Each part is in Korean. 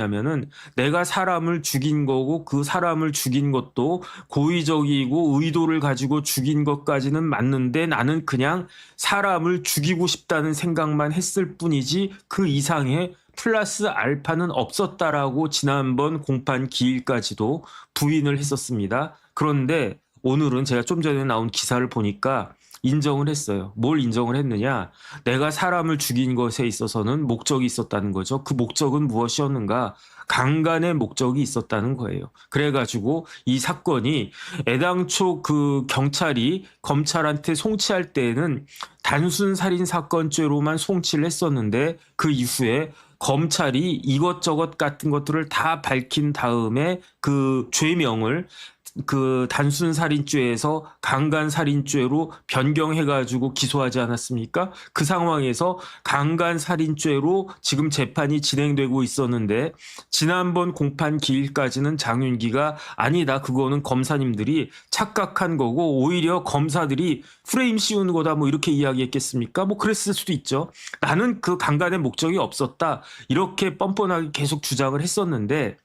뭐냐면은 내가 사람을 죽인 거고 그 사람을 죽인 것도 고의적이고 의도를 가지고 죽인 것까지는 맞는데 나는 그냥 사람을 죽이고 싶다는 생각만 했을 뿐이지 그 이상의 플러스 알파는 없었다라고 지난번 공판 기일까지도 부인을 했었습니다. 그런데 오늘은 제가 좀 전에 나온 기사를 보니까 인정을 했어요. 뭘 인정을 했느냐? 내가 사람을 죽인 것에 있어서는 목적이 있었다는 거죠. 그 목적은 무엇이었는가? 강간의 목적이 있었다는 거예요. 그래가지고 이 사건이 애당초 그 경찰이 검찰한테 송치할 때에는 단순 살인 사건죄로만 송치를 했었는데 그 이후에 검찰이 이것저것 같은 것들을 다 밝힌 다음에 그 죄명을 그 단순 살인죄에서 강간 살인죄로 변경해가지고 기소하지 않았습니까? 그 상황에서 강간 살인죄로 지금 재판이 진행되고 있었는데 지난번 공판 기일까지는 장윤기가 아니다, 그거는 검사님들이 착각한 거고 오히려 검사들이 프레임 씌우는 거다 뭐 이렇게 이야기했겠습니까? 뭐 그랬을 수도 있죠. 나는 그 강간의 목적이 없었다 이렇게 뻔뻔하게 계속 주장을 했었는데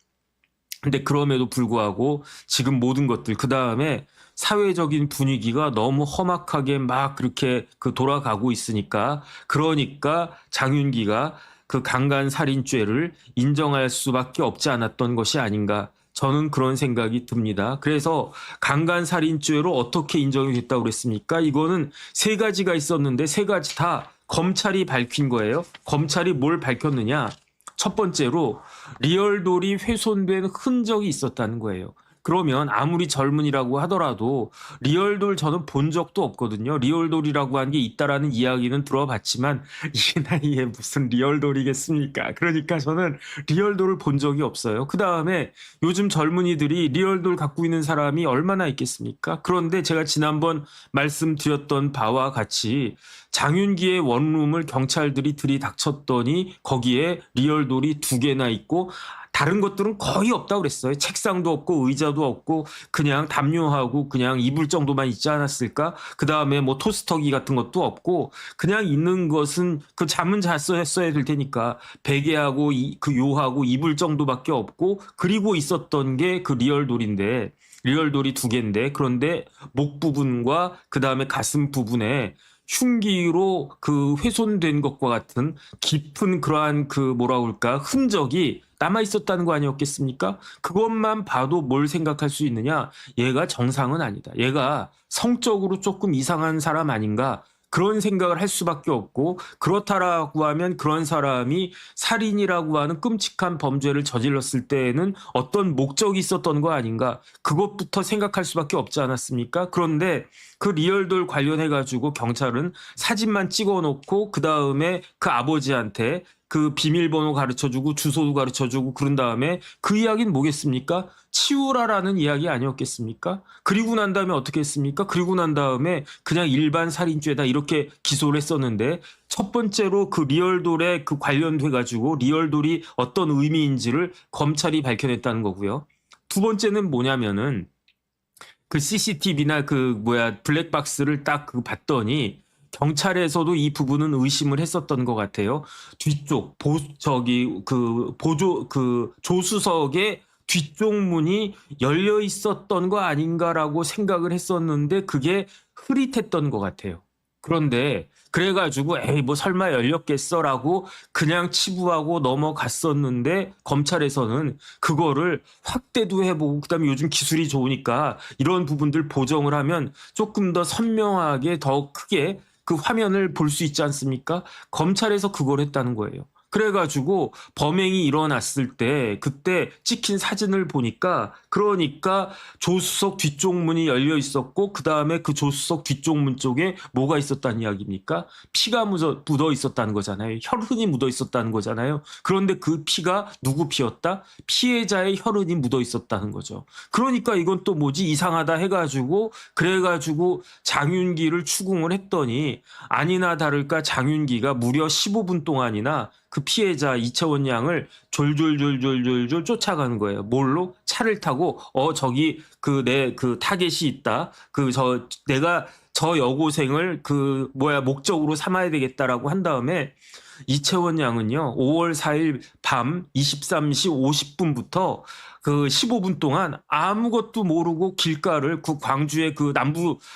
근데 그럼에도 불구하고 지금 모든 것들 그 다음에 사회적인 분위기가 너무 험악하게 막 그렇게 그 돌아가고 있으니까 그러니까 장윤기가 그 강간 살인죄를 인정할 수밖에 없지 않았던 것이 아닌가. 저는 그런 생각이 듭니다. 그래서 강간 살인죄로 어떻게 인정이 됐다고 그랬습니까? 이거는 세 가지가 있었는데 세 가지 다 검찰이 밝힌 거예요. 검찰이 뭘 밝혔느냐? 첫 번째로 리얼돌이 훼손된 흔적이 있었다는 거예요. 그러면 아무리 젊은이라고 하더라도 리얼돌 저는 본 적도 없거든요. 리얼돌이라고 하는 게 있다라는 이야기는 들어봤지만 이 나이에 무슨 리얼돌이겠습니까? 그러니까 저는 리얼돌을 본 적이 없어요. 그 다음에 요즘 젊은이들이 리얼돌 갖고 있는 사람이 얼마나 있겠습니까? 그런데 제가 지난번 말씀드렸던 바와 같이 장윤기의 원룸을 경찰들이 들이닥쳤더니 거기에 리얼돌이 2개나 있고 다른 것들은 거의 없다고 그랬어요. 책상도 없고 의자도 없고 그냥 담요하고 그냥 이불 정도만 있지 않았을까? 그 다음에 뭐 토스터기 같은 것도 없고 그냥 있는 것은 그 잠은 잤어야 될 테니까 베개하고 그 요하고 이불 정도밖에 없고 그리고 있었던 게 그 리얼돌인데 리얼돌이 2개인데 그런데 목 부분과 그 다음에 가슴 부분에 흉기로 그 훼손된 것과 같은 깊은 그러한 그 뭐라 그럴까 흔적이 남아 있었다는 거 아니었겠습니까? 그것만 봐도 뭘 생각할 수 있느냐? 얘가 정상은 아니다. 얘가 성적으로 조금 이상한 사람 아닌가? 그런 생각을 할 수밖에 없고 그렇다라고 하면 그런 사람이 살인이라고 하는 끔찍한 범죄를 저질렀을 때에는 어떤 목적이 있었던 거 아닌가? 그것부터 생각할 수밖에 없지 않았습니까? 그런데 그 리얼돌 관련해 가지고 경찰은 사진만 찍어놓고 그 다음에 그 아버지한테 그 비밀번호 가르쳐주고 주소도 가르쳐주고 그런 다음에 그 이야기는 뭐겠습니까? 치우라라는 이야기 아니었겠습니까? 그리고 난 다음에 어떻게 했습니까? 그리고 난 다음에 그냥 일반 살인죄다 이렇게 기소를 했었는데 첫 번째로 그 리얼돌에 그 관련돼 가지고 리얼돌이 어떤 의미인지를 검찰이 밝혀냈다는 거고요. 두 번째는 뭐냐면은 그 CCTV나 그 블랙박스를 딱 그 봤더니 경찰에서도 이 부분은 의심을 했었던 것 같아요. 뒤쪽 조수석의 뒤쪽 문이 열려 있었던 거 아닌가라고 생각을 했었는데 그게 흐릿했던 것 같아요. 그런데 그래가지고 에이 뭐 설마 열렸겠어라고 그냥 치부하고 넘어갔었는데 검찰에서는 그거를 확대도 해보고 그다음에 요즘 기술이 좋으니까 이런 부분들 보정을 하면 조금 더 선명하게 더 크게 그 화면을 볼 수 있지 않습니까? 검찰에서 그걸 했다는 거예요. 그래가지고 범행이 일어났을 때 그때 찍힌 사진을 보니까 그러니까 조수석 뒤쪽 문이 열려 있었고 그 다음에 그 조수석 뒤쪽 문 쪽에 뭐가 있었다는 이야기입니까? 피가 묻어 있었다는 거잖아요. 혈흔이 묻어 있었다는 거잖아요. 그런데 그 피가 누구 피였다? 피해자의 혈흔이 묻어 있었다는 거죠. 그러니까 이건 또 뭐지 이상하다 해가지고 그래가지고 장윤기를 추궁을 했더니 아니나 다를까 장윤기가 무려 15분 동안이나 그 피해자 이채원 양을 졸졸졸졸졸졸 쫓아가는 거예요. 뭘로? 차를 타고 저기 그 내 그 타겟이 있다. 내가 저 여고생을 목적으로 삼아야 되겠다라고 한 다음에 이채원 양은요, 5월 4일 밤 23시 50분부터 그 15분 동안 아무것도 모르고 길가를 그 광주의 그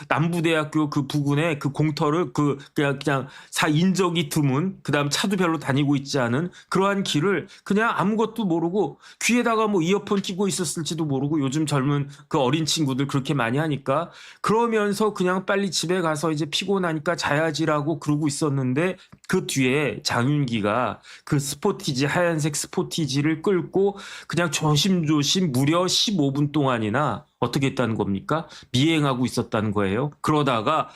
남부대학교 그 부근의 그 공터를 그냥 인적이 드문, 그다음 차도 별로 다니고 있지 않은 그러한 길을 그냥 아무것도 모르고 귀에다가 뭐 이어폰 끼고 있었을지도 모르고, 요즘 젊은 그 어린 친구들 그렇게 많이 하니까 그러면서 그냥 빨리 집에 가서 이제 피곤하니까 자야지라고 그러고 있었는데, 그 뒤에 장윤기가 그 스포티지, 하얀색 스포티지를 끌고 그냥 조심조심 무려 15분 동안이나 어떻게 했다는 겁니까? 미행하고 있었다는 거예요. 그러다가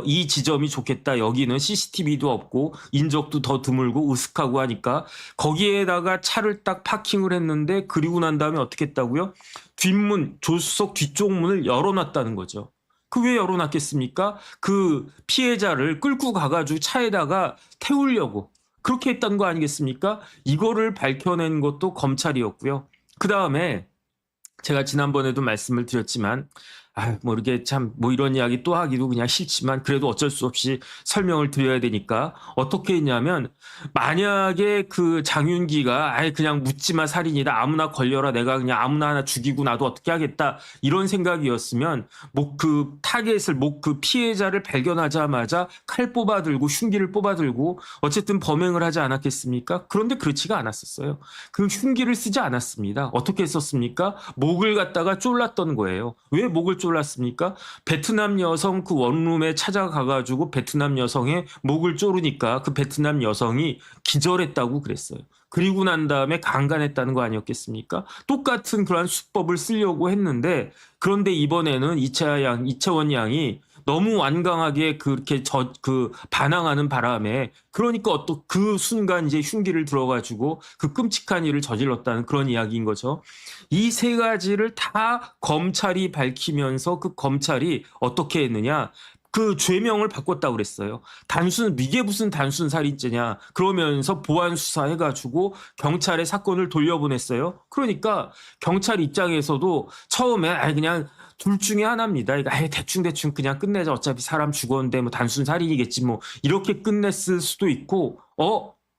이 지점이 좋겠다. 여기는 CCTV도 없고 인적도 더 드물고 으슥하고 하니까 거기에다가 차를 딱 파킹을 했는데, 그리고 난 다음에 어떻게 했다고요? 뒷문, 조수석 뒤쪽 문을 열어놨다는 거죠. 그 왜 열어놨겠습니까? 그 피해자를 끌고 가가지고 차에다가 태우려고 그렇게 했던 거 아니겠습니까? 이거를 밝혀낸 것도 검찰이었고요. 그 다음에 제가 지난번에도 말씀을 드렸지만, 뭐 이렇게 참 뭐 이런 이야기 또 하기도 그냥 싫지만 그래도 어쩔 수 없이 설명을 드려야 되니까, 어떻게 했냐면, 만약에 그 장윤기가 그냥 묻지마 살인이다, 아무나 걸려라, 내가 그냥 아무나 하나 죽이고 나도 어떻게 하겠다, 이런 생각이었으면 그 타겟을 그 피해자를 발견하자마자 칼 뽑아들고 흉기를 뽑아들고 어쨌든 범행을 하지 않았겠습니까? 그런데 그렇지가 않았었어요. 그 흉기를 쓰지 않았습니다. 어떻게 했었습니까? 목을 갖다가 졸랐던 거예요. 왜 목을 졸랐습니까? 베트남 여성 그 원룸에 찾아가가지고 베트남 여성의 목을 조르니까 그 베트남 여성이 기절했다고 그랬어요. 그리고 난 다음에 강간했다는 거 아니었겠습니까? 똑같은 그러한 수법을 쓰려고 했는데, 그런데 이번에는 이채원 양이 너무 완강하게 그렇게 반항하는 바람에, 그러니까 그 순간 이제 흉기를 들어가지고 그 끔찍한 일을 저질렀다는 그런 이야기인 거죠. 이 세 가지를 다 검찰이 밝히면서, 그 검찰이 어떻게 했느냐? 그 죄명을 바꿨다고 그랬어요. 이게 무슨 단순 살인죄냐? 그러면서 보안 수사해가지고 경찰에 사건을 돌려보냈어요. 그러니까 경찰 입장에서도 처음에 그냥 둘 중에 하나입니다. 대충 그냥 끝내자. 어차피 사람 죽었는데 뭐 단순 살인이겠지 뭐, 이렇게 끝냈을 수도 있고,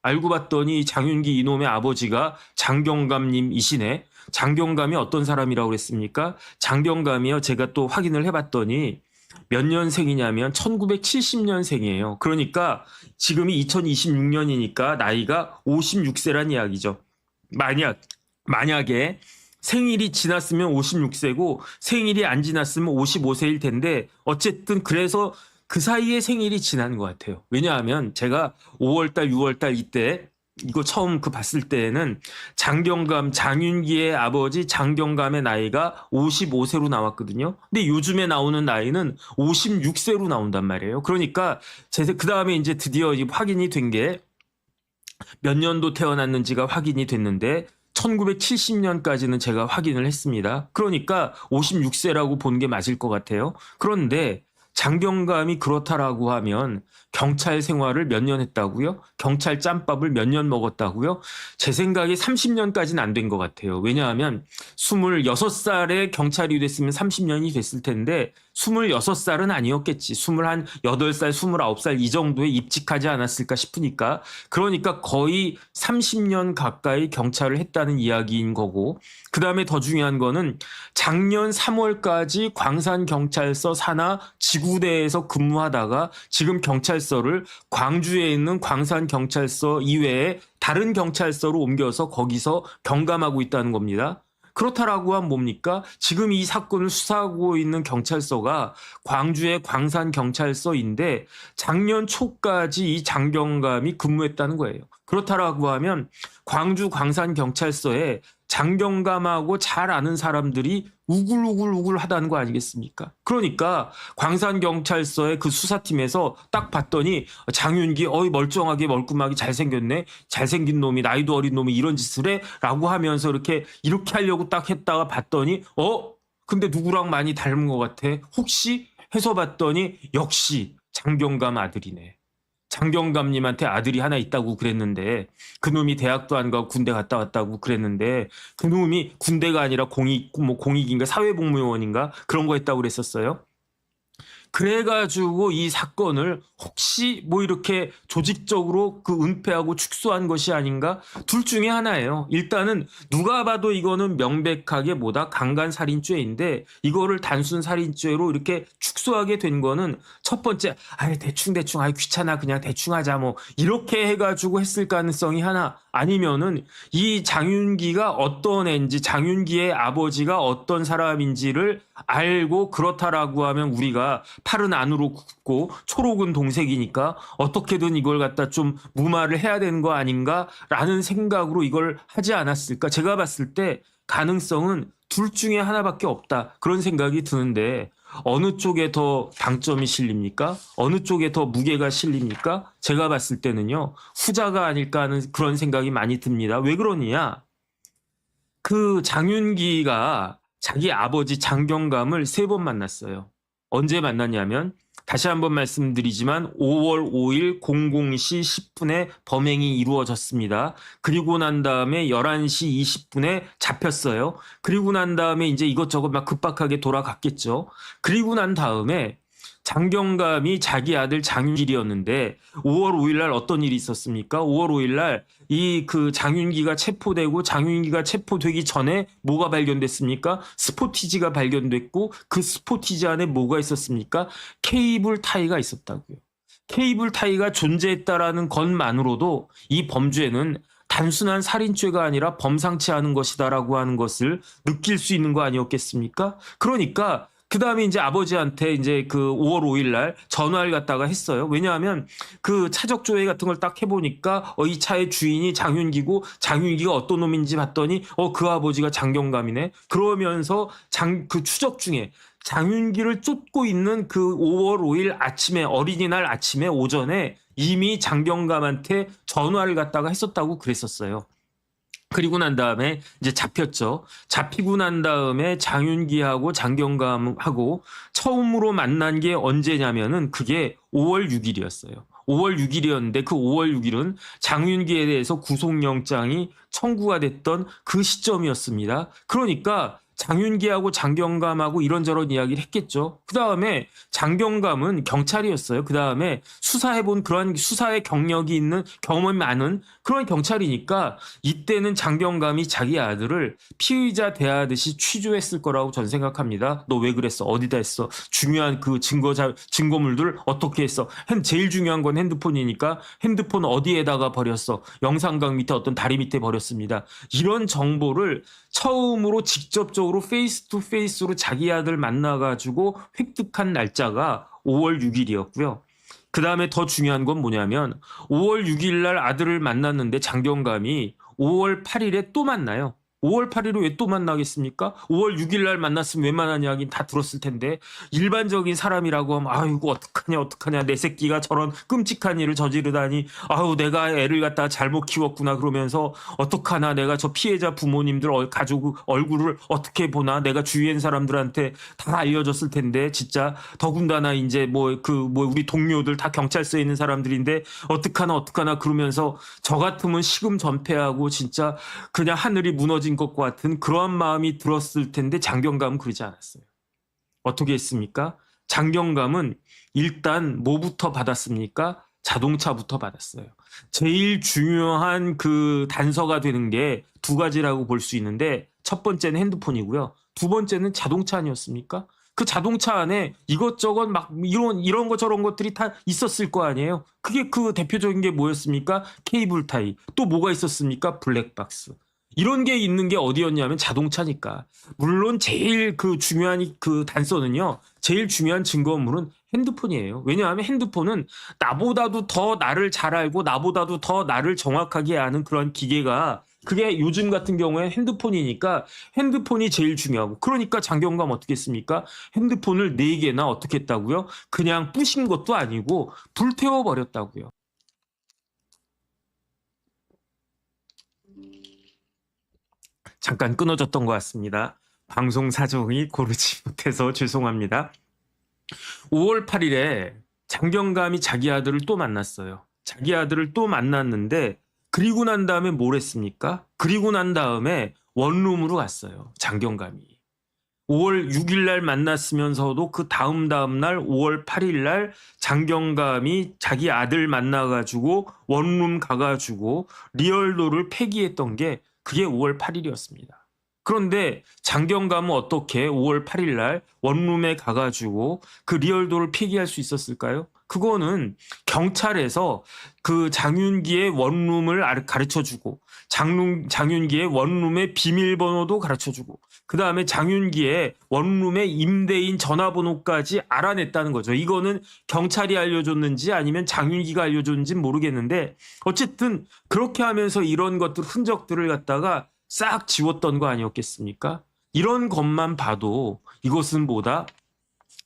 알고 봤더니 장윤기 이놈의 아버지가 장경감님이시네. 장경감이 어떤 사람이라고 그랬습니까? 장경감이요, 제가 또 확인을 해봤더니 몇 년생이냐면 1970년생이에요. 그러니까 지금이 2026년이니까 나이가 56세란 이야기죠. 만약에 생일이 지났으면 56세고 생일이 안 지났으면 55세일 텐데, 어쨌든 그래서 그 사이에 생일이 지난 것 같아요. 왜냐하면 제가 5월달, 6월달 이때 이거 처음 봤을 때에는 장윤기의 아버지 장경감의 나이가 55세로 나왔거든요. 근데 요즘에 나오는 나이는 56세로 나온단 말이에요. 그러니까 그 다음에 이제 드디어 확인이 된 게 몇 년도 태어났는지가 확인이 됐는데, 1970년까지는 제가 확인을 했습니다. 그러니까 56세라고 보는 게 맞을 것 같아요. 그런데 장경감이 그렇다라고 하면 경찰 생활을 몇 년 했다고요? 경찰 짬밥을 몇 년 먹었다고요? 제 생각에 30년까지는 안 된 것 같아요. 왜냐하면 26살에 경찰이 됐으면 30년이 됐을 텐데 26살은 아니었겠지. 28살, 29살 이 정도에 입직하지 않았을까 싶으니까. 그러니까 거의 30년 가까이 경찰을 했다는 이야기인 거고, 그 다음에 더 중요한 거는 작년 3월까지 광산경찰서 산하 지구대에서 근무하다가 지금 경찰서를 광주에 있는 광산경찰서 이외에 다른 경찰서로 옮겨서 거기서 경감하고 있다는 겁니다. 그렇다라고 하면 뭡니까? 지금 이 사건을 수사하고 있는 경찰서가 광주의 광산경찰서인데 작년 초까지 이 장경감이 근무했다는 거예요. 그렇다라고 하면 광주 광산경찰서에 장경감하고 잘 아는 사람들이 우글우글 하다는 거 아니겠습니까? 그러니까 광산경찰서의 그 수사팀에서 딱 봤더니 장윤기 멀쩡하게 멀끔하게 잘생겼네. 잘생긴 놈이, 나이도 어린 놈이 이런 짓을 해? 라고 하면서 이렇게 하려고 딱 했다가 봤더니 근데 누구랑 많이 닮은 것 같아? 혹시 해서 봤더니 역시 장경감 아들이네. 장경감님한테 아들이 하나 있다고 그랬는데, 그놈이 대학도 안 가고 군대 갔다 왔다고 그랬는데, 그놈이 군대가 아니라 공익인가 사회복무요원인가 그런 거 했다고 그랬었어요. 그래가지고 이 사건을 혹시 뭐 이렇게 조직적으로 그 은폐하고 축소한 것이 아닌가? 둘 중에 하나예요. 일단은 누가 봐도 이거는 명백하게 뭐다 강간살인죄인데 이거를 단순 살인죄로 이렇게 축소하게 된 거는 첫 번째, 아이 대충 아이 귀찮아 그냥 대충 하자 뭐 이렇게 해가지고 했을 가능성이 하나, 아니면은 이 장윤기가 어떤 애인지 장윤기의 아버지가 어떤 사람인지를 알고 그렇다라고 하면 우리가 팔은 안으로 굽고 초록은 동색이니까 어떻게든 이걸 갖다 좀 무마를 해야 되는 거 아닌가라는 생각으로 이걸 하지 않았을까. 제가 봤을 때 가능성은 둘 중에 하나밖에 없다 그런 생각이 드는데 어느 쪽에 더 방점이 실립니까? 어느 쪽에 더 무게가 실립니까? 제가 봤을 때는요 후자가 아닐까 하는 그런 생각이 많이 듭니다. 왜 그러느냐, 그 장윤기가 자기 아버지 장경감을 3번 만났어요. 언제 만났냐면 다시 한번 말씀드리지만 5월 5일 00시 10분에 범행이 이루어졌습니다. 그리고 난 다음에 11시 20분에 잡혔어요. 그리고 난 다음에 이제 이것저것 막 급박하게 돌아갔겠죠. 그리고 난 다음에 장경감이 자기 아들 장윤길이었는데 5월 5일 날 어떤 일이 있었습니까? 5월 5일 날 이 그 장윤기가 체포되고 장윤기가 체포되기 전에 뭐가 발견됐습니까? 스포티지가 발견됐고 그 스포티지 안에 뭐가 있었습니까? 케이블 타이가 있었다고요. 케이블 타이가 존재했다라는 것만으로도 이 범죄는 단순한 살인죄가 아니라 범상치 않은 것이다라고 하는 것을 느낄 수 있는 거 아니었겠습니까? 그러니까 그 다음에 이제 아버지한테 이제 그 5월 5일 날 전화를 갖다가 했어요. 왜냐하면 그 차적 조회 같은 걸 딱 해보니까 이 차의 주인이 장윤기고 장윤기가 어떤 놈인지 봤더니 그 아버지가 장경감이네. 그러면서 그 추적 중에 장윤기를 쫓고 있는 그 5월 5일 아침에 어린이날 아침에 오전에 이미 장경감한테 전화를 갖다가 했었다고 그랬었어요. 그리고 난 다음에 이제 잡혔죠. 잡히고 난 다음에 장윤기하고 장경감하고 처음으로 만난 게 언제냐면은 그게 5월 6일이었어요. 5월 6일이었는데 그 5월 6일은 장윤기에 대해서 구속영장이 청구가 됐던 그 시점이었습니다. 그러니까 장윤기하고 장경감하고 이런저런 이야기를 했겠죠. 그 다음에 장경감은 경찰이었어요. 그 다음에 수사해본 그런 수사의 경력이 있는 경험이 많은 그런 경찰이니까 이때는 장경감이 자기 아들을 피의자 대하듯이 취조했을 거라고 전 생각합니다. 너 왜 그랬어? 어디다 했어? 중요한 그 증거물들 어떻게 했어? 제일 중요한 건 핸드폰이니까 핸드폰 어디에다가 버렸어? 영상각 밑에 어떤 다리 밑에 버렸습니다. 이런 정보를 처음으로 직접적으로 페이스 투 페이스로 자기 아들 만나가지고 획득한 날짜가 5월 6일이었고요. 그 다음에 더 중요한 건 뭐냐면 5월 6일 날 아들을 만났는데 장경감이 5월 8일에 또 만나요. 5월 8일에 왜 또 만나겠습니까? 5월 6일 날 만났으면 웬만한 이야기는 다 들었을 텐데 일반적인 사람이라고 하면 아이고 어떡하냐 내 새끼가 저런 끔찍한 일을 저지르다니 아유 내가 애를 갖다가 잘못 키웠구나 그러면서 어떡하나 내가 저 피해자 부모님들 가족 얼굴을 어떻게 보나 내가 주위엔 사람들한테 다 알려줬을 텐데 진짜 더군다나 이제 뭐 우리 동료들 다 경찰서에 있는 사람들인데 어떡하나 그러면서 저 같으면 식음 전폐하고 진짜 그냥 하늘이 무너진 것과 같은 그러한 마음이 들었을 텐데 장경감은 그러지 않았어요. 어떻게 했습니까? 장경감은 일단 뭐부터 받았습니까? 자동차부터 받았어요. 제일 중요한 그 단서가 되는 게 두 가지라고 볼 수 있는데 첫 번째는 핸드폰이고요. 두 번째는 자동차 아니었습니까? 그 자동차 안에 이것저것 막 이런 거 저런 것들이 다 있었을 거 아니에요. 그게 그 대표적인 게 뭐였습니까? 케이블 타이. 또 뭐가 있었습니까? 블랙박스. 이런 게 있는 게 어디였냐면 자동차니까. 물론 제일 그 중요한 그 단서는요. 제일 중요한 증거물은 핸드폰이에요. 왜냐하면 핸드폰은 나보다도 더 나를 잘 알고 나보다도 더 나를 정확하게 아는 그런 기계가 그게 요즘 같은 경우에 핸드폰이니까 핸드폰이 제일 중요하고 그러니까 장경감 어떻게 했습니까? 핸드폰을 4개나 어떻게 했다고요? 그냥 부신 것도 아니고 불태워버렸다고요. 잠깐 끊어졌던 것 같습니다. 방송 사정이 고르지 못해서 죄송합니다. 5월 8일에 장경감이 자기 아들을 또 만났어요. 자기 아들을 또 만났는데 그리고 난 다음에 뭘 했습니까? 그리고 난 다음에 원룸으로 갔어요. 장경감이. 5월 6일 날 만났으면서도 그 다음 날 5월 8일 날 장경감이 자기 아들 만나가지고 원룸 가가지고 리얼도를 폐기했던 게 그게 5월 8일이었습니다. 그런데 장경감은 어떻게 5월 8일 날 원룸에 가가지고 그 리얼도를 폐기할 수 있었을까요? 그거는 경찰에서 그 장윤기의 원룸을 가르쳐주고 장윤기의 원룸의 비밀번호도 가르쳐주고 그 다음에 장윤기의 원룸의 임대인 전화번호까지 알아냈다는 거죠. 이거는 경찰이 알려줬는지 아니면 장윤기가 알려줬는지 모르겠는데 어쨌든 그렇게 하면서 이런 것들 흔적들을 갖다가 싹 지웠던 거 아니었겠습니까? 이런 것만 봐도 이것은 뭐다?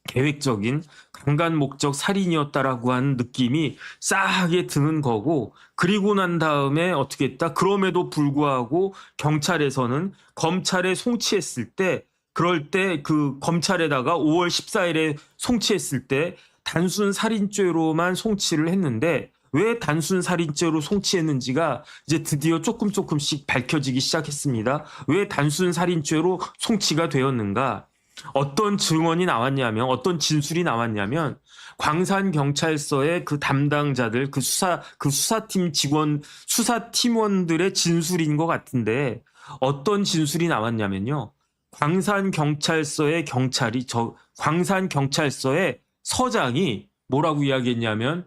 계획적인 강간 목적 살인이었다라고 하는 느낌이 싸하게 드는 거고, 그리고 난 다음에 어떻게 했다? 그럼에도 불구하고 경찰에서는 검찰에 송치했을 때, 그럴 때 그 검찰에다가 5월 14일에 송치했을 때 단순 살인죄로만 송치를 했는데, 왜 단순 살인죄로 송치했는지가 이제 드디어 조금씩 밝혀지기 시작했습니다. 왜 단순 살인죄로 송치가 되었는가? 어떤 증언이 나왔냐면, 어떤 진술이 나왔냐면, 광산경찰서의 그 담당자들, 그 수사팀 직원, 수사팀원들의 진술인 것 같은데, 어떤 진술이 나왔냐면요. 광산경찰서의 서장이 뭐라고 이야기했냐면,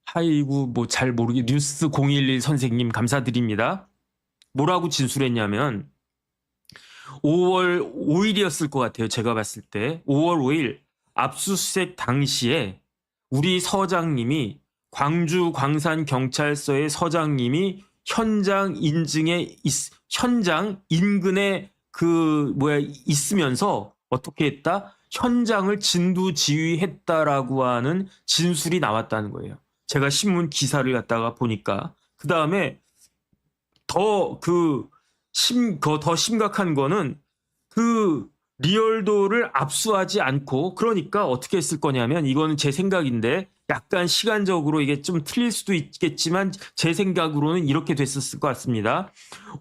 하이구, 잘 모르게, 뉴스 011 선생님 감사드립니다. 뭐라고 진술했냐면, 5월 5일이었을 것 같아요. 제가 봤을 때. 5월 5일 압수수색 당시에 우리 서장님이 광주 광산경찰서의 서장님이 현장 인근에 있으면서 어떻게 했다? 현장을 진두지휘했다라고 하는 진술이 나왔다는 거예요. 제가 신문 기사를 갖다가 보니까. 그 다음에 더 심각한 거는 그 리얼도를 압수하지 않고, 그러니까 어떻게 했을 거냐면, 이거는 제 생각인데 약간 시간적으로 이게 좀 틀릴 수도 있겠지만 제 생각으로는 이렇게 됐었을 것 같습니다.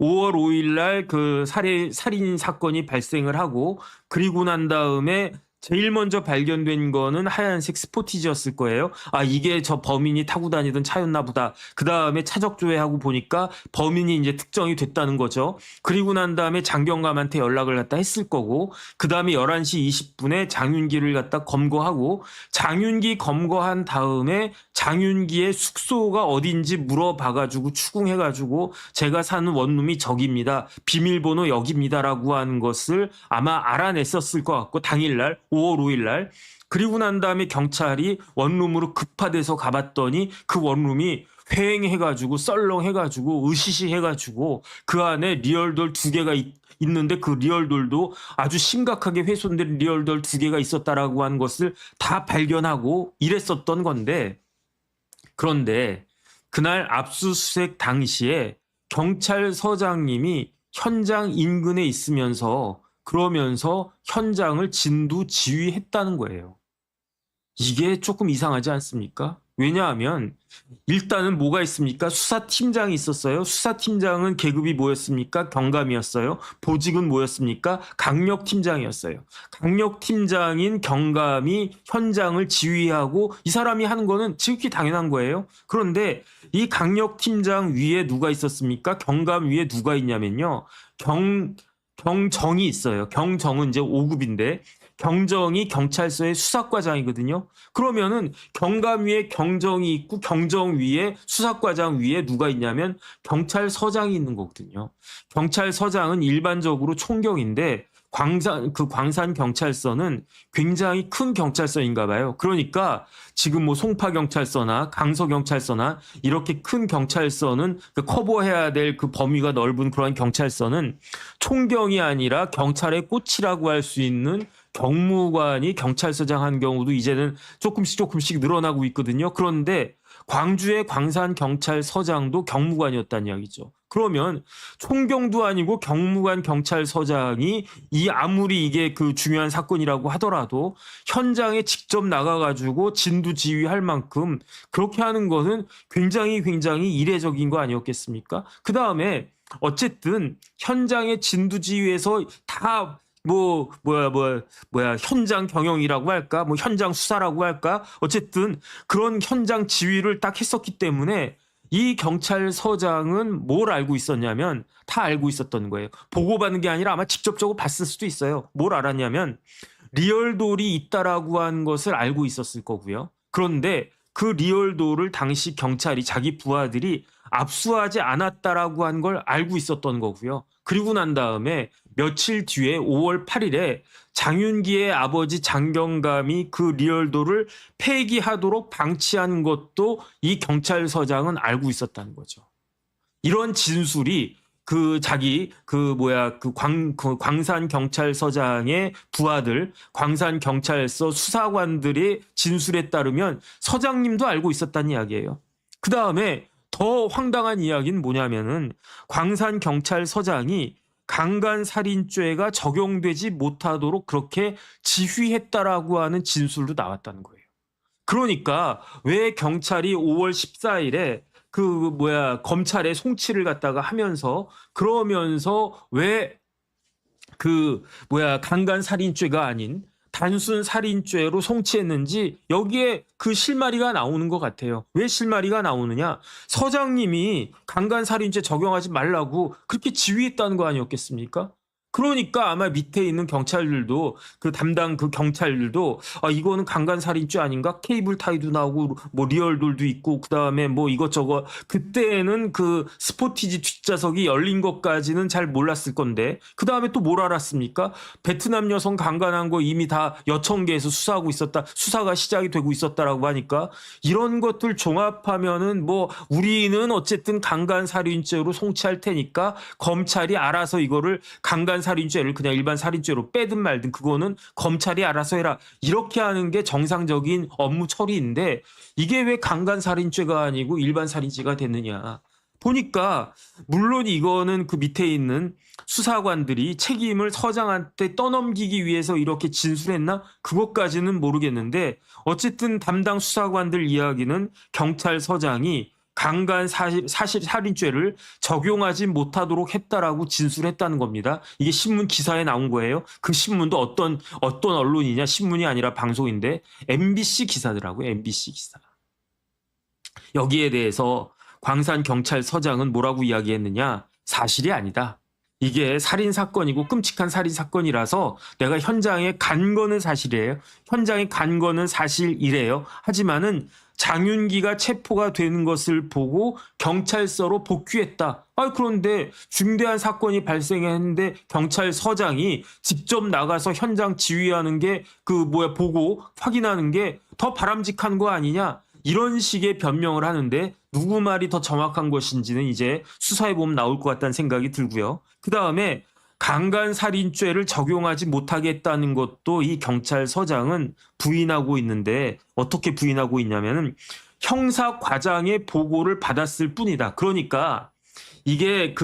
5월 5일 날 그 살인 사건이 발생을 하고, 그리고 난 다음에 제일 먼저 발견된 거는 하얀색 스포티지였을 거예요. 아, 이게 저 범인이 타고 다니던 차였나 보다. 그 다음에 차적 조회하고 보니까 범인이 이제 특정이 됐다는 거죠. 그리고 난 다음에 장경감한테 연락을 갖다 했을 거고, 그 다음에 11시 20분에 장윤기를 갖다 검거하고, 장윤기 검거한 다음에 장윤기의 숙소가 어딘지 물어봐가지고 추궁해가지고 제가 사는 원룸이 저기입니다. 비밀번호 여기입니다라고 하는 것을 아마 알아냈었을 것 같고, 당일날 5월 5일 날. 그리고 난 다음에 경찰이 원룸으로 급파돼서 가봤더니 그 원룸이 휑해가지고 썰렁해가지고 으시시해가지고 그 안에 리얼돌 2개가 있는데 그 리얼돌도 아주 심각하게 훼손된 리얼돌 2개가 있었다라고 하는 것을 다 발견하고 이랬었던 건데, 그런데 그날 압수수색 당시에 경찰서장님이 현장 인근에 있으면서 그러면서 현장을 진두지휘했다는 거예요. 이게 조금 이상하지 않습니까? 왜냐하면 일단은 뭐가 있습니까? 수사팀장이 있었어요. 수사팀장은 계급이 뭐였습니까? 경감이었어요. 보직은 뭐였습니까? 강력팀장이었어요. 강력팀장인 경감이 현장을 지휘하고 이 사람이 하는 거는 지극히 당연한 거예요. 그런데 이 강력팀장 위에 누가 있었습니까? 경감 위에 누가 있냐면요. 경정이 있어요. 경정은 이제 5급인데 경정이 경찰서의 수사과장이거든요. 그러면은 경감 위에 경정이 있고 경정 위에 수사과장 위에 누가 있냐면 경찰서장이 있는 거거든요. 경찰서장은 일반적으로 총경인데 광산 경찰서는 굉장히 큰 경찰서인가 봐요. 그러니까 지금 뭐 송파 경찰서나 강서 경찰서나 이렇게 큰 경찰서는 커버해야 될 그 범위가 넓은 그러한 경찰서는 총경이 아니라 경찰의 꽃이라고 할 수 있는 경무관이 경찰서장 한 경우도 이제는 조금씩 늘어나고 있거든요. 그런데 광주의 광산경찰서장도 경무관이었다는 이야기죠. 그러면 총경도 아니고 경무관 경찰서장이 아무리 이게 그 중요한 사건이라고 하더라도 현장에 직접 나가가지고 진두지휘할 만큼 그렇게 하는 것은 굉장히 이례적인 거 아니었겠습니까? 그 다음에 어쨌든 현장의 진두지휘에서 다 현장 경영이라고 할까, 뭐 현장 수사라고 할까, 어쨌든 그런 현장 지휘를 딱 했었기 때문에 이 경찰서장은 뭘 알고 있었냐면 다 알고 있었던 거예요. 보고받는 게 아니라 아마 직접적으로 봤을 수도 있어요. 뭘 알았냐면 리얼돌이 있다라고 한 것을 알고 있었을 거고요. 그런데 그 리얼돌을 당시 경찰이 자기 부하들이 압수하지 않았다라고 한 걸 알고 있었던 거고요. 그리고 난 다음에 며칠 뒤에 5월 8일에 장윤기의 아버지 장경감이 그 리얼돌을 폐기하도록 방치한 것도 이 경찰서장은 알고 있었다는 거죠. 이런 진술이 광산 경찰서장의 부하들, 광산 경찰서 수사관들의 진술에 따르면 서장님도 알고 있었다는 이야기예요. 그 다음에 더 황당한 이야기는 뭐냐면은 광산 경찰서장이 강간살인죄가 적용되지 못하도록 그렇게 지휘했다라고 하는 진술도 나왔다는 거예요. 그러니까 왜 경찰이 5월 14일에 검찰에 송치를 갖다가 하면서 그러면서 왜 강간살인죄가 아닌 단순 살인죄로 송치했는지 여기에 그 실마리가 나오는 것 같아요. 왜 실마리가 나오느냐? 서장님이 강간살인죄 적용하지 말라고 그렇게 지휘했다는 거 아니었겠습니까? 그러니까 아마 밑에 있는 경찰들도 담당 경찰들도 이거는 강간살인죄 아닌가? 케이블 타이도 나오고 뭐 리얼돌도 있고 그다음에 뭐 이것저것 그때는 그 스포티지 뒷좌석이 열린 것까지는 잘 몰랐을 건데 그다음에 또 뭘 알았습니까? 베트남 여성 강간한 거 이미 다 여청계에서 수사하고 있었다. 수사가 시작이 되고 있었다라고 하니까 이런 것들 종합하면은 뭐 우리는 어쨌든 강간살인죄로 송치할 테니까 검찰이 알아서 이거를 살인죄를 그냥 일반 살인죄로 빼든 말든 그거는 검찰이 알아서 해라. 이렇게 하는 게 정상적인 업무 처리인데 이게 왜 강간살인죄가 아니고 일반 살인죄가 됐느냐. 보니까 물론 이거는 그 밑에 있는 수사관들이 책임을 서장한테 떠넘기기 위해서 이렇게 진술했나? 그것까지는 모르겠는데 어쨌든 담당 수사관들 이야기는 경찰서장이 강간 살인죄를 적용하지 못하도록 했다라고 진술했다는 겁니다. 이게 신문 기사에 나온 거예요. 그 신문도 어떤 언론이냐? 신문이 아니라 방송인데 MBC 기사더라고요. MBC 기사. 여기에 대해서 광산 경찰서장은 뭐라고 이야기했느냐? 사실이 아니다. 이게 살인사건이고 끔찍한 살인사건이라서 내가 현장에 간 거는 사실이에요. 현장에 간 거는 사실이래요. 하지만은 장윤기가 체포가 되는 것을 보고 경찰서로 복귀했다. 그런데 중대한 사건이 발생했는데 경찰서장이 직접 나가서 현장 지휘하는 게 보고 확인하는 게 더 바람직한 거 아니냐? 이런 식의 변명을 하는데 누구 말이 더 정확한 것인지는 이제 수사해 보면 나올 것 같다는 생각이 들고요. 그 다음에 강간살인죄를 적용하지 못하겠다는 것도 이 경찰서장은 부인하고 있는데 어떻게 부인하고 있냐면은 형사과장의 보고를 받았을 뿐이다. 그러니까 이게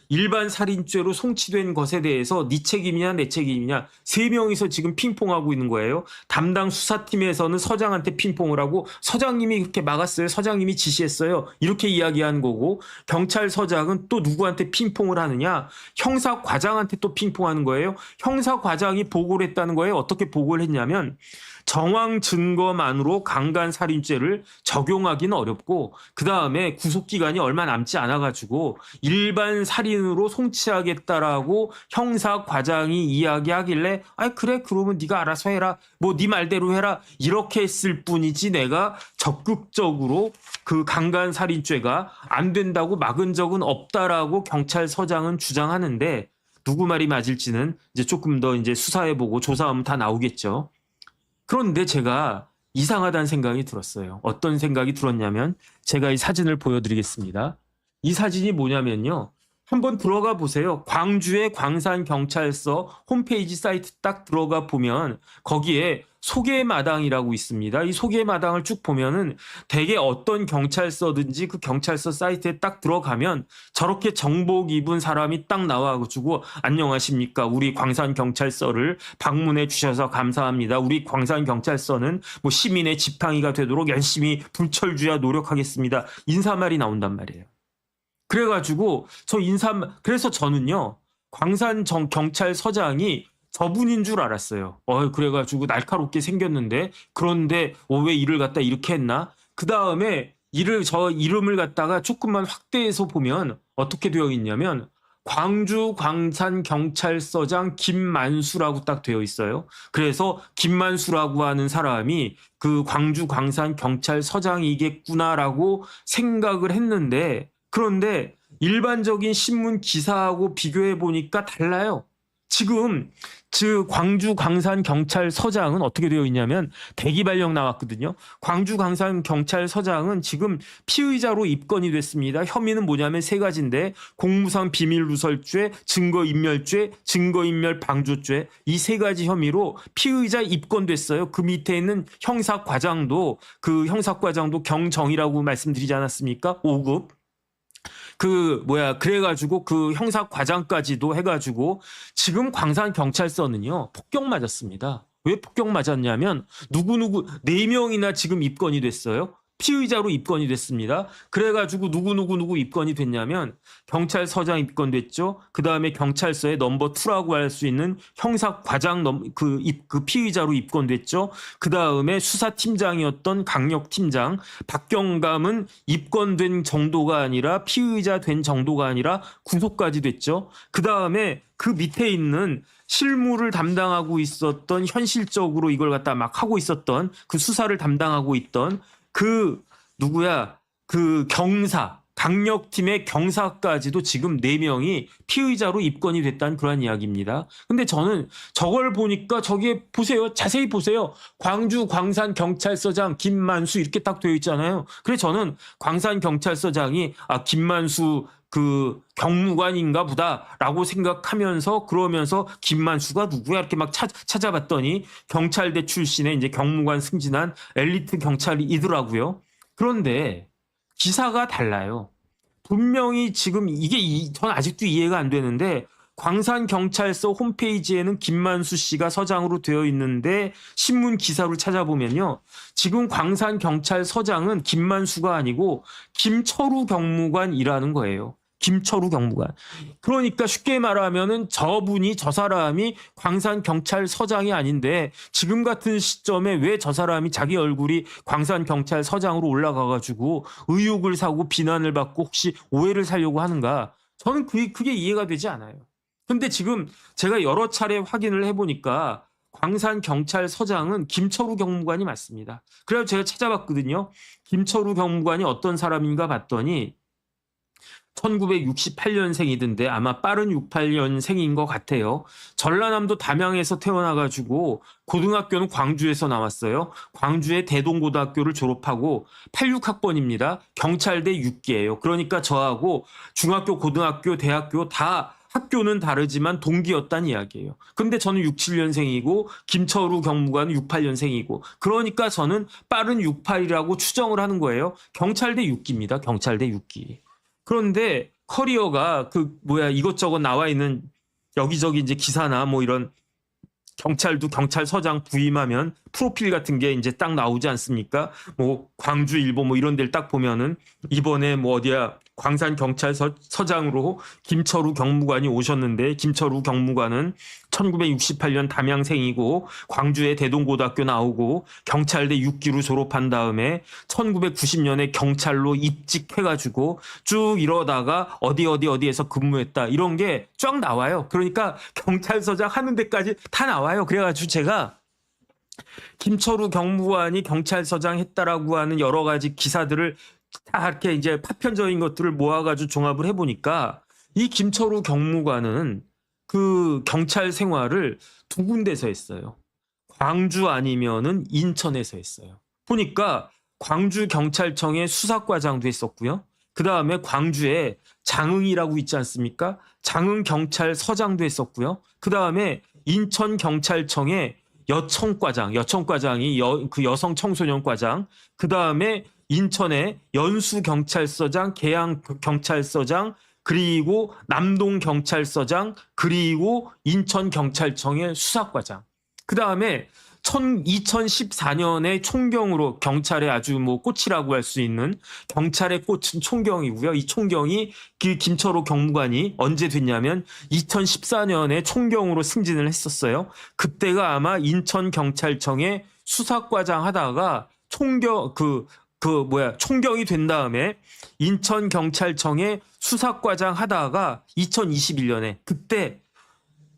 일반 살인죄로 송치된 것에 대해서 네 책임이냐 내 책임이냐 세 명이서 지금 핑퐁하고 있는 거예요. 담당 수사팀에서는 서장한테 핑퐁을 하고 서장님이 그렇게 막았어요. 서장님이 지시했어요. 이렇게 이야기하는 거고 경찰서장은 또 누구한테 핑퐁을 하느냐 형사과장한테 또 핑퐁하는 거예요. 형사과장이 보고를 했다는 거예요. 어떻게 보고를 했냐면 정황 증거만으로 강간살인죄를 적용하기는 어렵고 그 다음에 구속기간이 얼마 남지 않아가지고 일반 살인으로 송치하겠다라고 형사과장이 이야기하길래 그래 그러면 네가 알아서 해라 뭐 네 말대로 해라 이렇게 했을 뿐이지 내가 적극적으로 그 강간살인죄가 안 된다고 막은 적은 없다라고 경찰서장은 주장하는데 누구 말이 맞을지는 이제 조금 더 이제 수사해보고 조사하면 다 나오겠죠. 그런데 제가 이상하다는 생각이 들었어요. 어떤 생각이 들었냐면 제가 이 사진을 보여드리겠습니다. 이 사진이 뭐냐면요. 한번 들어가 보세요. 광주의 광산경찰서 홈페이지 사이트 딱 들어가 보면 거기에 소개마당이라고 있습니다. 이 소개마당을 쭉 보면은 대개 어떤 경찰서든지 그 경찰서 사이트에 딱 들어가면 저렇게 정복 입은 사람이 딱 나와가지고 안녕하십니까. 우리 광산경찰서를 방문해 주셔서 감사합니다. 우리 광산경찰서는 뭐 시민의 지팡이가 되도록 열심히 불철주야 노력하겠습니다. 인사말이 나온단 말이에요. 그래가지고 그래서 저는요, 경찰서장이 저분인 줄 알았어요. 그래가지고 날카롭게 생겼는데, 그런데 왜 일을 갖다 이렇게 했나? 그 다음에 저 이름을 갖다가 조금만 확대해서 보면 어떻게 되어 있냐면, 광주 광산경찰서장 김만수라고 딱 되어 있어요. 그래서 김만수라고 하는 사람이 그 광주 광산경찰서장이겠구나라고 생각을 했는데, 그런데 일반적인 신문 기사하고 비교해 보니까 달라요. 지금 광주 광산경찰서장은 어떻게 되어 있냐면 대기발령 나왔거든요. 광주 광산경찰서장은 지금 피의자로 입건이 됐습니다. 혐의는 뭐냐면 세 가지인데, 공무상 비밀누설죄, 증거인멸죄, 증거인멸 방조죄, 이 세 가지 혐의로 피의자 입건됐어요. 그 밑에 있는 형사과장도 경정이라고 말씀드리지 않았습니까? 5급. 그래가지고 그 형사과장까지도 해가지고 지금 광산경찰서는요, 폭격 맞았습니다. 왜 폭격 맞았냐면, 누구누구, 4명이나 지금 입건이 됐어요. 피의자로 입건이 됐습니다. 그래가지고 누구 입건이 됐냐면, 경찰서장 입건됐죠. 그 다음에 경찰서의 넘버 2라고 할 수 있는 형사과장 그 피의자로 입건됐죠. 그 다음에 수사팀장이었던 강력팀장 박경감은 입건된 정도가 아니라 피의자 된 정도가 아니라 구속까지 됐죠. 그 다음에 그 밑에 있는 실무를 담당하고 있었던, 현실적으로 이걸 갖다 막 하고 있었던, 그 수사를 담당하고 있던 강력팀의 경사까지도 지금 4명이 피의자로 입건이 됐다는 그런 이야기입니다. 근데 저는 저걸 보니까 저기에 보세요. 자세히 보세요. 광주 광산경찰서장 김만수 이렇게 딱 되어 있잖아요. 그래서 저는 광산경찰서장이 김만수 그 경무관인가 보다라고 생각하면서, 그러면서 김만수가 누구야 이렇게 막 찾아봤더니 경찰대 출신의 이제 경무관 승진한 엘리트 경찰이더라고요. 그런데 기사가 달라요. 분명히 지금 전 아직도 이해가 안 되는데, 광산경찰서 홈페이지에는 김만수 씨가 서장으로 되어 있는데, 신문 기사를 찾아보면요, 지금 광산경찰서장은 김만수가 아니고 김철우 경무관이라는 거예요. 김철우 경무관. 그러니까 쉽게 말하면은 저 사람이 광산경찰서장이 아닌데, 지금 같은 시점에 왜 저 사람이 자기 얼굴이 광산경찰서장으로 올라가가지고 의혹을 사고 비난을 받고 혹시 오해를 사려고 하는가? 저는 그게 이해가 되지 않아요. 근데 지금 제가 여러 차례 확인을 해보니까 광산경찰서장은 김철우 경무관이 맞습니다. 그래서 제가 찾아봤거든요. 김철우 경무관이 어떤 사람인가 봤더니 1968년생이던데 아마 빠른 68년생인 것 같아요. 전라남도 담양에서 태어나가지고 고등학교는 광주에서 나왔어요. 광주의 대동고등학교를 졸업하고 86학번입니다. 경찰대 6기예요. 그러니까 저하고 중학교, 고등학교, 대학교 다 학교는 다르지만 동기였다는 이야기예요. 근데 저는 67년생이고 김철우 경무관은 68년생이고, 그러니까 저는 빠른 68이라고 추정을 하는 거예요. 경찰대 6기입니다. 경찰대 6기. 그런데 커리어가 이것저것 나와 있는 여기저기 이제 기사나 뭐 이런 경찰서장 부임하면 프로필 같은 게 이제 딱 나오지 않습니까? 뭐 광주일보 뭐 이런 데를 딱 보면은 이번에 뭐 어디야 광산경찰서장으로 김철우 경무관이 오셨는데, 김철우 경무관은 1968년 담양생이고 광주의 대동고등학교 나오고 경찰대 6기로 졸업한 다음에 1990년에 경찰로 입직해가지고 쭉 이러다가 어디에서 근무했다, 이런 게 쫙 나와요. 그러니까 경찰서장 하는 데까지 다 나와요. 그래가지고 제가 김철우 경무관이 경찰서장 했다라고 하는 여러 가지 기사들을 다 이렇게 이제 파편적인 것들을 모아가지고 종합을 해보니까, 이 김철우 경무관은 그 경찰 생활을 2군데서 했어요. 광주 아니면은 인천에서 했어요. 보니까 광주 경찰청의 수사과장도 했었고요. 그 다음에 광주에 장흥이라고 있지 않습니까? 장흥 경찰서장도 했었고요. 그 다음에 인천 경찰청의 여청과장이 그 여성 청소년 과장, 그 다음에 인천의 연수경찰서장, 계양경찰서장, 그리고 남동경찰서장, 그리고 인천경찰청의 수사과장. 그 다음에 2014년에 총경으로 경찰의 아주 뭐 꽃이라고 할 수 있는 경찰의 꽃은 총경이고요. 이 총경이 그 김철호 경무관이 언제 됐냐면 2014년에 총경으로 승진을 했었어요. 그때가 아마 인천경찰청에 수사과장 하다가 총경이 된 다음에 인천경찰청에 수사과장 하다가 2021년에 그때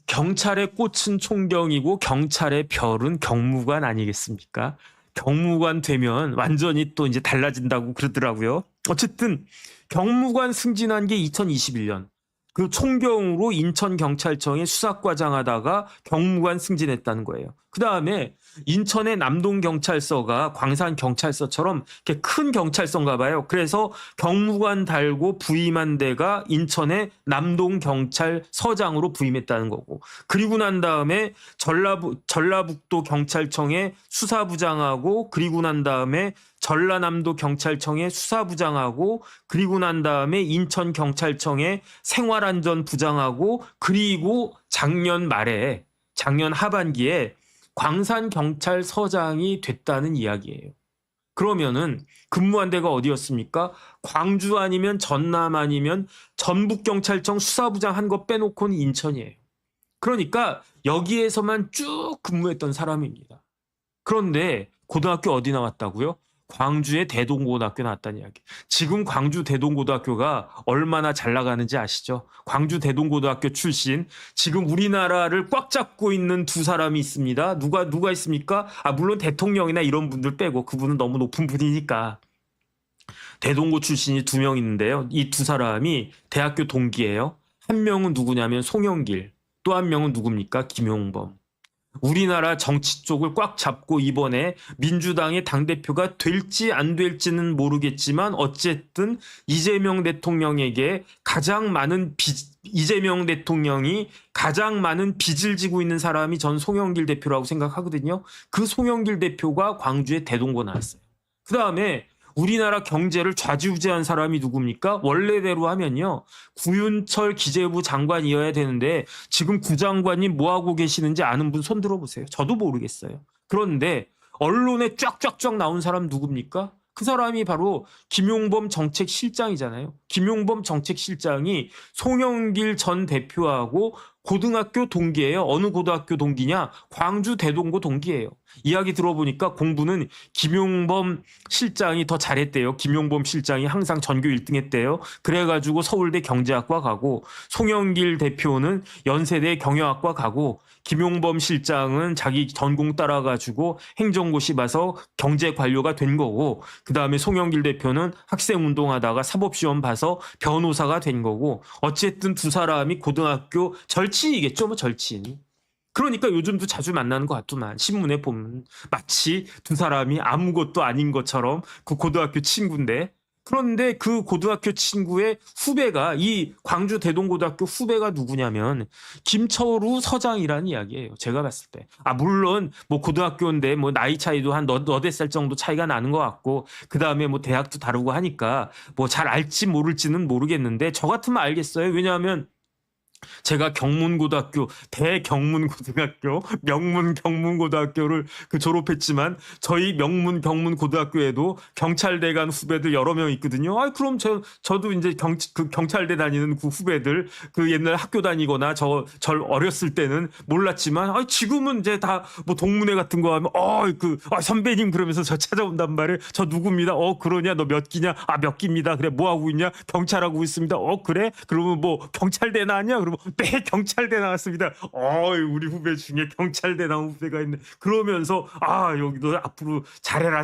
경찰의 꽃은 총경이고 경찰의 별은 경무관 아니겠습니까? 경무관 되면 완전히 또 이제 달라진다고 그러더라고요. 어쨌든 경무관 승진한 게 2021년. 그 총경으로 인천경찰청에 수사과장 하다가 경무관 승진했다는 거예요. 그 다음에 인천의 남동경찰서가 광산경찰서처럼 이렇게 큰 경찰서인가 봐요. 그래서 경무관 달고 부임한 데가 인천의 남동경찰서장으로 부임했다는 거고. 그리고 난 다음에 전라북도 경찰청에 수사부장하고 그리고 난 다음에 전라남도 경찰청에 수사부장하고 그리고 난 다음에 인천경찰청에 생활안전부장하고 그리고 작년 하반기에 광산경찰서장이 됐다는 이야기예요. 그러면은 근무한 데가 어디였습니까? 광주 아니면 전남 아니면 전북경찰청 수사부장 한 거 빼놓고는 인천이에요. 그러니까 여기에서만 쭉 근무했던 사람입니다. 그런데 고등학교 어디 나왔다고요? 광주의 대동고등학교 나왔다는 이야기. 지금 광주 대동고등학교가 얼마나 잘 나가는지 아시죠? 광주 대동고등학교 출신 지금 우리나라를 꽉 잡고 있는 두 사람이 있습니다. 누가 있습니까? 물론 대통령이나 이런 분들 빼고 그분은 너무 높은 분이니까. 대동고 출신이 2명 있는데요. 이 두 사람이 대학교 동기예요. 한 명은 누구냐면 송영길, 또 한 명은 누굽니까? 김용범. 우리나라 정치 쪽을 꽉 잡고 이번에 민주당의 당대표가 될지 안 될지는 모르겠지만 어쨌든 이재명 대통령이 가장 많은 빚을 지고 있는 사람이 전 송영길 대표라고 생각하거든요. 그 송영길 대표가 광주의 대동고 나왔어요. 그 다음에 우리나라 경제를 좌지우지한 사람이 누굽니까? 원래대로 하면요. 구윤철 기재부 장관이어야 되는데 지금 구장관님 뭐하고 계시는지 아는 분 손 들어보세요. 저도 모르겠어요. 그런데 언론에 쫙쫙쫙 나온 사람 누굽니까? 그 사람이 바로 김용범 정책실장이잖아요. 김용범 정책실장이 송영길 전 대표하고 고등학교 동기예요. 어느 고등학교 동기냐? 광주 대동고 동기예요. 이야기 들어보니까 공부는 김용범 실장이 더 잘했대요. 김용범 실장이 항상 전교 1등 했대요. 그래가지고 서울대 경제학과 가고 송영길 대표는 연세대 경영학과 가고 김용범 실장은 자기 전공 따라가지고 행정고시 봐서 경제관료가 된 거고 그 다음에 송영길 대표는 학생운동하다가 사법시험 봐서 변호사가 된 거고 어쨌든 두 사람이 고등학교 절친이겠죠. 뭐 절친. 그러니까 요즘도 자주 만나는 것 같더만 신문에 보면 마치 두 사람이 아무것도 아닌 것처럼 그 고등학교 친구인데 그런데 그 고등학교 친구의 후배가 이 광주 대동고등학교 후배가 누구냐면 김철우 서장이라는 이야기예요. 제가 봤을 때. 물론 뭐 고등학교인데 뭐 나이 차이도 한 너댓 살 정도 차이가 나는 것 같고 그다음에 뭐 대학도 다르고 하니까 뭐 잘 알지 모를지는 모르겠는데 저 같으면 알겠어요. 왜냐하면 제가 경문고등학교, 대경문고등학교, 명문경문고등학교를 졸업했지만 저희 명문경문고등학교에도 경찰대 간 후배들 여러 명 있거든요. 그럼 저도 이제 경찰대 다니는 그 후배들 그 옛날 학교 다니거나 절 어렸을 때는 몰랐지만 지금은 이제 다 뭐 동문회 같은 거 하면 선배님 그러면서 저 찾아온단 말이에요. 저 누굽니다. 그러냐 너 몇 기냐? 몇 기입니다. 그래 뭐 하고 있냐? 경찰하고 있습니다. 그래? 그러면 뭐 경찰대 나왔냐? 그러면 네 경찰대 나왔습니다. 우리 후배 중에 경찰대 나온 후배가 있네. 그러면서 여기도 앞으로 잘해라.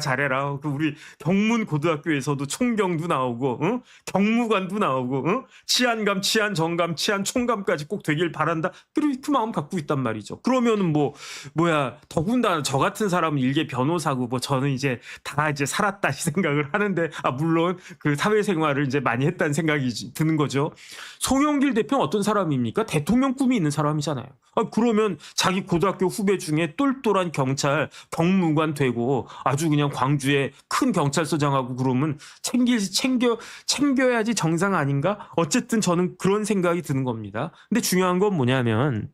우리 경문고등학교에서도 총경도 나오고 경무관도 나오고 치안감, 치안정감, 치안총감까지 꼭 되길 바란다. 그리고 그 마음 갖고 있단 말이죠. 그러면은 더군다나 저 같은 사람은 일개 변호사고 저는 이제 다 이제 살았다 이 생각을 하는데 물론 그 사회생활을 이제 많이 했다는 생각이 드는 거죠. 송영길 대표는 어떤 사람입니까? 대통령 꿈이 있는 사람이잖아요. 그러면 자기 고등학교 후배 중에 똘똘한 경찰 경무관 되고 아주 그냥 광주에 큰 경찰서장하고 그러면 챙겨야지 정상 아닌가? 어쨌든 저는 그런 생각이 드는 겁니다. 근데 중요한 건 뭐냐면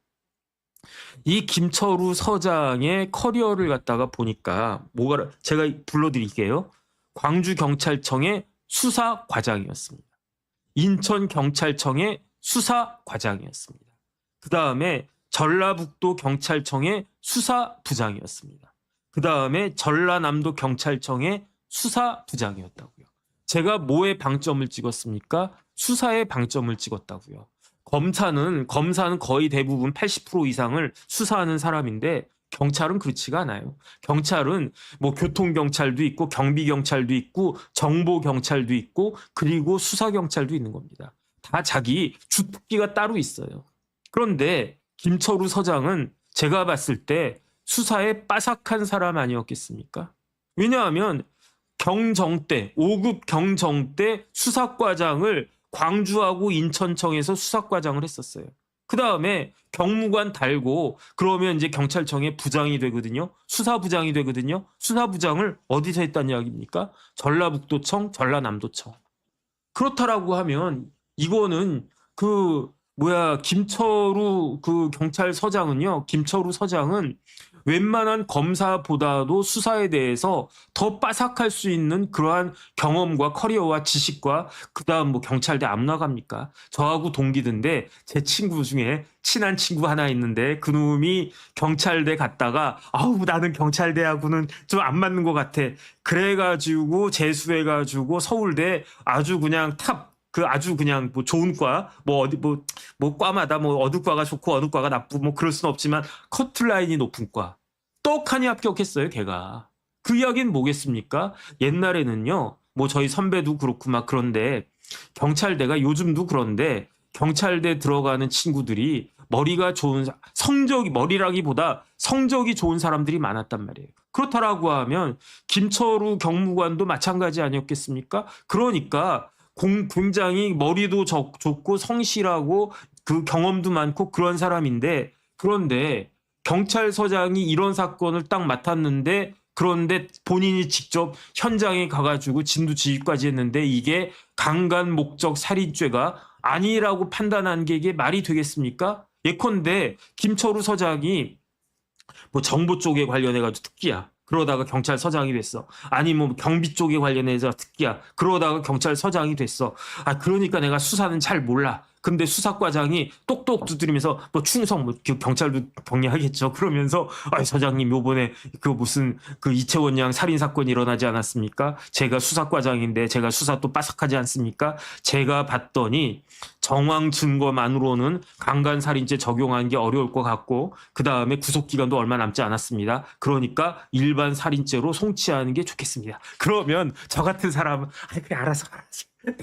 이 김철우 서장의 커리어를 갖다가 보니까 뭐가 제가 불러드릴게요. 광주경찰청의 수사과장이었습니다. 인천경찰청의 수사과장이었습니다. 그 다음에 전라북도 경찰청의 수사부장이었습니다. 그 다음에 전라남도 경찰청의 수사부장이었다고요. 제가 뭐에 방점을 찍었습니까? 수사에 방점을 찍었다고요. 검사는 거의 대부분 80% 이상을 수사하는 사람인데 경찰은 그렇지가 않아요. 경찰은 뭐 교통경찰도 있고 경비경찰도 있고 정보경찰도 있고 그리고 수사경찰도 있는 겁니다. 다 자기 주특기가 따로 있어요. 그런데 김철우 서장은 제가 봤을 때 수사에 빠삭한 사람 아니었겠습니까? 왜냐하면 경정 때 5급 경정 때 수사과장을 광주하고 인천청에서 수사과장을 했었어요. 그 다음에 경무관 달고 그러면 이제 경찰청의 부장이 되거든요. 수사부장이 되거든요. 수사부장을 어디서 했다는 이야기입니까? 전라북도청, 전라남도청. 그렇다라고 하면 이거는 김철우 김철우 서장은 웬만한 검사보다도 수사에 대해서 더 빠삭할 수 있는 그러한 경험과 커리어와 지식과 그다음 뭐 경찰대 안 나갑니까? 저하고 동기든데 제 친구 중에 친한 친구 하나 있는데 그놈이 경찰대 갔다가 아우 나는 경찰대하고는 좀 안 맞는 것 같아. 그래가지고 재수해가지고 서울대 아주 그냥 아주 그냥 뭐 좋은 과, 과마다 어느 과가 좋고 어느 과가 나쁘고 뭐 그럴 수는 없지만 커트라인이 높은 과. 떡하니 합격했어요, 걔가. 그 이야기는 뭐겠습니까? 옛날에는요, 뭐 저희 선배도 그렇고 막 그런데 경찰대가 요즘도 그런데 경찰대 들어가는 친구들이 머리라기보다 성적이 좋은 사람들이 많았단 말이에요. 그렇다라고 하면 김철우 경무관도 마찬가지 아니었겠습니까? 그러니까 굉장히 머리도 좋고 성실하고 그 경험도 많고 그런 사람인데 그런데 경찰서장이 이런 사건을 딱 맡았는데 그런데 본인이 직접 현장에 가가지고 진두지휘까지 했는데 이게 강간 목적 살인죄가 아니라고 판단한 게 이게 말이 되겠습니까? 예컨대 김철우 서장이 뭐 정보 쪽에 관련해가지고 특기야. 그러다가 경찰서장이 됐어. 아니 뭐 경비 쪽에 관련해서 특기야. 그러다가 경찰서장이 됐어. 아 그러니까 내가 수사는 잘 몰라. 근데 수사과장이 똑똑 두드리면서 뭐 충성 경찰도 격려하겠죠. 그러면서 아 서장님 요번에 무슨 이채원 양 살인 사건이 일어나지 않았습니까? 제가 수사과장인데 제가 수사 또 빠삭하지 않습니까? 제가 봤더니 정황 증거만으로는 강간살인죄 적용하는 게 어려울 것 같고 그 다음에 구속기간도 얼마 남지 않았습니다. 그러니까 일반 살인죄로 송치하는 게 좋겠습니다. 그러면 저 같은 사람은 그래 알아서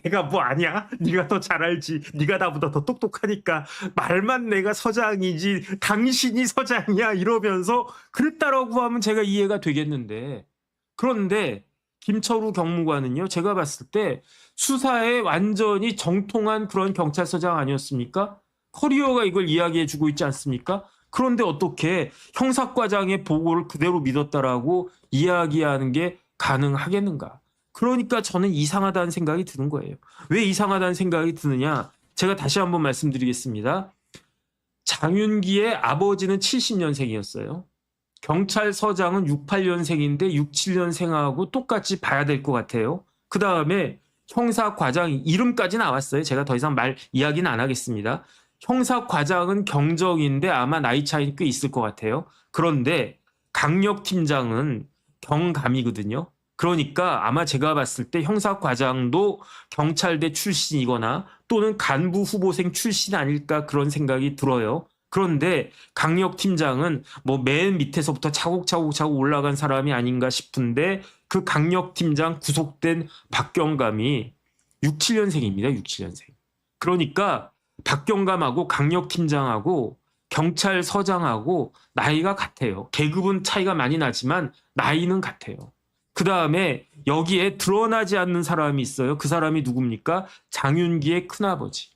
내가 뭐 아냐? 네가 더 잘 알지. 네가 나보다 더 똑똑하니까 말만 내가 서장이지 당신이 서장이야 이러면서 그랬다라고 하면 제가 이해가 되겠는데 그런데 김철우 경무관은요. 제가 봤을 때 수사에 완전히 정통한 그런 경찰서장 아니었습니까? 커리어가 이걸 이야기해주고 있지 않습니까? 그런데 어떻게 형사과장의 보고를 그대로 믿었다라고 이야기하는 게 가능하겠는가? 그러니까 저는 이상하다는 생각이 드는 거예요. 왜 이상하다는 생각이 드느냐? 제가 다시 한번 말씀드리겠습니다. 장윤기의 아버지는 70년생이었어요. 경찰서장은 68년생인데 67년생하고 똑같이 봐야 될 것 같아요. 그 다음에 형사과장 이름까지 나왔어요. 제가 더 이상 이야기는 안 하겠습니다. 형사과장은 경정인데 아마 나이 차이는 꽤 있을 것 같아요. 그런데 강력팀장은 경감이거든요. 그러니까 아마 제가 봤을 때 형사과장도 경찰대 출신이거나 또는 간부 후보생 출신 아닐까 그런 생각이 들어요. 그런데 강력팀장은 뭐 맨 밑에서부터 차곡차곡 올라간 사람이 아닌가 싶은데 그 강력팀장 구속된 박경감이 67년생입니다. 67년생. 그러니까 박경감하고 강력팀장하고 경찰서장하고 나이가 같아요. 계급은 차이가 많이 나지만 나이는 같아요. 그 다음에 여기에 드러나지 않는 사람이 있어요. 그 사람이 누굽니까? 장윤기의 큰아버지.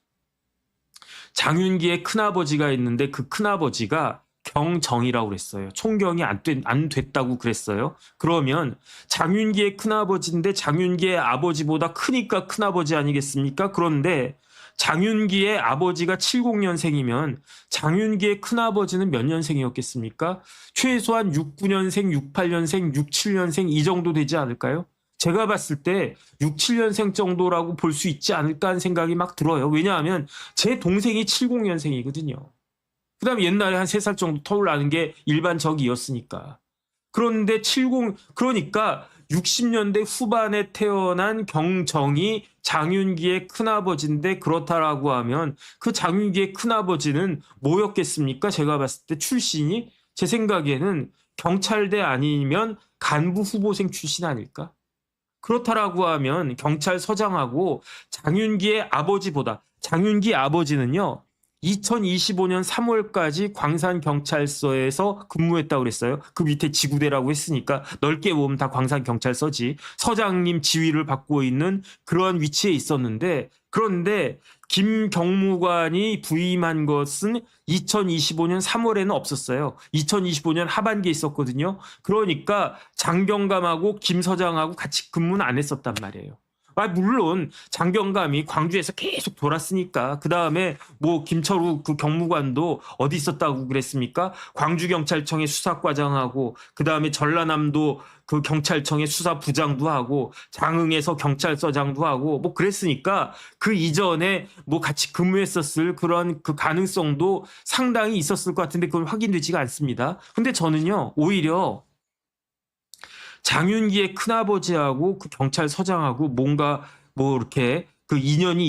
장윤기의 큰아버지가 있는데 그 큰아버지가 경정이라고 그랬어요. 총경이 안 됐다고 그랬어요. 그러면 장윤기의 큰아버지인데 장윤기의 아버지보다 크니까 큰아버지 아니겠습니까? 그런데 장윤기의 아버지가 70년생이면 장윤기의 큰아버지는 몇 년생이었겠습니까? 최소한 69년생, 68년생, 67년생 이 정도 되지 않을까요? 제가 봤을 때 6, 7년생 정도라고 볼 수 있지 않을까 하는 생각이 막 들어요. 왜냐하면 제 동생이 70년생이거든요. 그 다음에 옛날에 한 3살 정도 터울 나는 게 일반적이었으니까. 그런데 그러니까 60년대 후반에 태어난 경정이 장윤기의 큰아버지인데 그렇다라고 하면 그 장윤기의 큰아버지는 뭐였겠습니까? 제가 봤을 때 출신이 제 생각에는 경찰대 아니면 간부 후보생 출신 아닐까? 그렇다라고 하면 경찰서장하고 장윤기의 아버지보다 장윤기 아버지는요. 2025년 3월까지 광산경찰서에서 근무했다고 그랬어요. 그 밑에 지구대라고 했으니까 넓게 보면 다 광산경찰서지. 서장님 지휘를 받고 있는 그러한 위치에 있었는데 그런데 김 경무관이 부임한 것은 2025년 3월에는 없었어요. 2025년 하반기에 있었거든요. 그러니까 장경감하고 김 서장하고 같이 근무는 안 했었단 말이에요. 물론 장경감이 광주에서 계속 돌았으니까 그 다음에 뭐 김철우 그 경무관도 어디 있었다고 그랬습니까? 광주경찰청의 수사과장하고 그 다음에 전라남도 그 경찰청의 수사부장도 하고 장흥에서 경찰서장도 하고 뭐 그랬으니까 그 이전에 뭐 같이 근무했었을 그런 그 가능성도 상당히 있었을 것 같은데 그건 확인되지가 않습니다. 근데 저는요 오히려 장윤기의 큰아버지하고 그 경찰서장하고 뭔가 뭐 이렇게 그 인연이